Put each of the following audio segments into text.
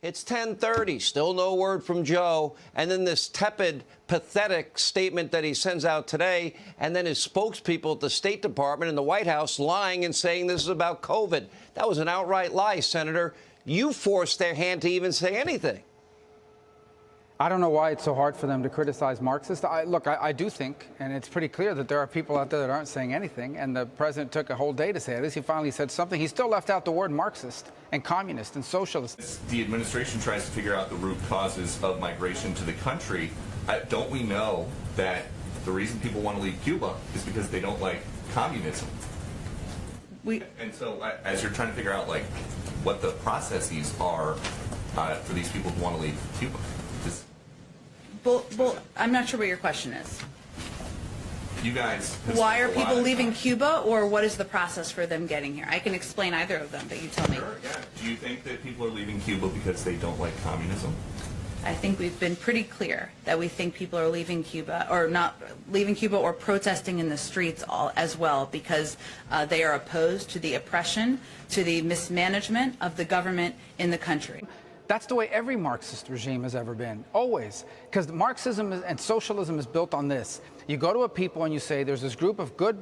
It's 10:30, still no word from Joe. And then this tepid, pathetic statement that he sends out today. And then his spokespeople at the State Department and the White House lying and saying this is about COVID. That was an outright lie, Senator. You forced their hand to even say anything. I don't know why it's so hard for them to criticize Marxists. Look, I do think, and it's pretty clear that there are people out there that aren't saying anything, and the president took a whole day to say this. He finally said something. He still left out the word Marxist and communist and socialist. The administration tries to figure out the root causes of migration to the country. Don't we know that the reason people want to leave Cuba is because they don't like communism? And so as you're trying to figure out like what the processes are for these people who want to leave Cuba, Well, I'm not sure what your question is. you guys. Why are people leaving Cuba, or what is the process for them getting here? I can explain either of them, but you tell me. Sure, yeah. Do you think that people are leaving Cuba because they don't like communism? I think we've been pretty clear that we think people are leaving Cuba, or not leaving Cuba, or protesting in the streets as well, because they are opposed to the oppression, to the mismanagement of the government in the country. That's the way every Marxist regime has ever been, always. Because Marxism and socialism is built on this. You go to a people and you say there's this group of good,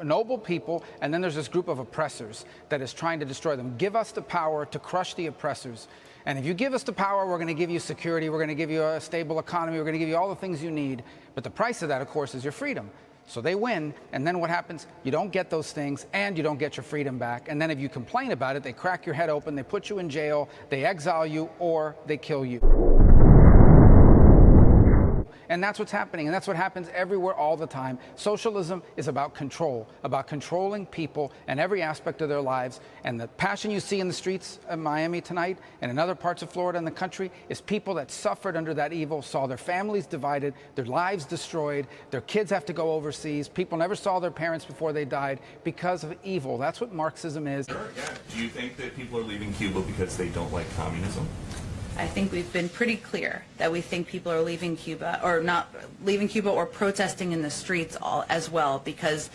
noble people, and then there's this group of oppressors that is trying to destroy them. Give us the power to crush the oppressors. And if you give us the power, we're going to give you security, we're going to give you a stable economy, we're going to give you all the things you need. But the price of that, of course, is your freedom. So they win, and then what happens? You don't get those things, and you don't get your freedom back. And then if you complain about it, they crack your head open, they put you in jail, they exile you, or they kill you. And that's what's happening, and that's what happens everywhere all the time. Socialism is about control, about controlling people and every aspect of their lives. And the passion you see in the streets of Miami tonight and in other parts of Florida and the country is people that suffered under that evil, saw their families divided, their lives destroyed, their kids have to go overseas. People never saw their parents before they died because of evil. That's what Marxism is. Sure, yeah. Do you think that people are leaving Cuba because they don't like communism? I think we've been pretty clear that we think people are leaving Cuba, or not leaving Cuba, or protesting in the streets as well, because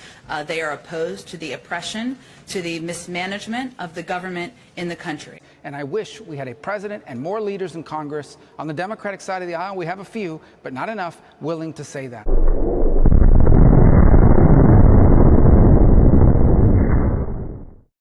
they are opposed to the oppression, to the mismanagement of the government in the country. And I wish we had a president and more leaders in Congress on the Democratic side of the aisle. We have a few, but not enough, willing to say that.